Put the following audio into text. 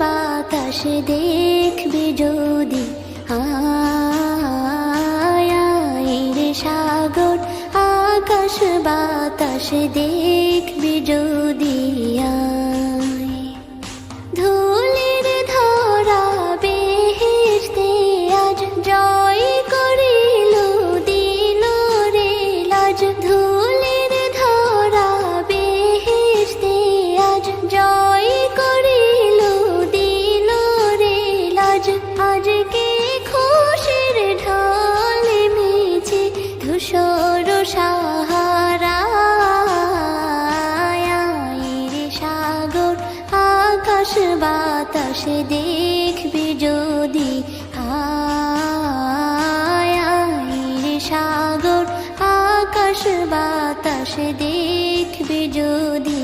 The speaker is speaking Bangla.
বাতাস দেখবি যদি, আয় রে সাগর আকাশ বাতাস দেখবি যদি, আয় ধুলির ধরা বেহেশতে আজ জয় করিল দিল রে লাজ, ধুলির ধরা বেহেশতে আজ জয় করিল দিল রে লাজ, আজকে খুশির ঢল মেছে ধূসর সাহারা, রে সাগর আকাশ বাতাস দেখবি যদি, আয় রে সাগর আকাশ বাতাস দেখবি যদি।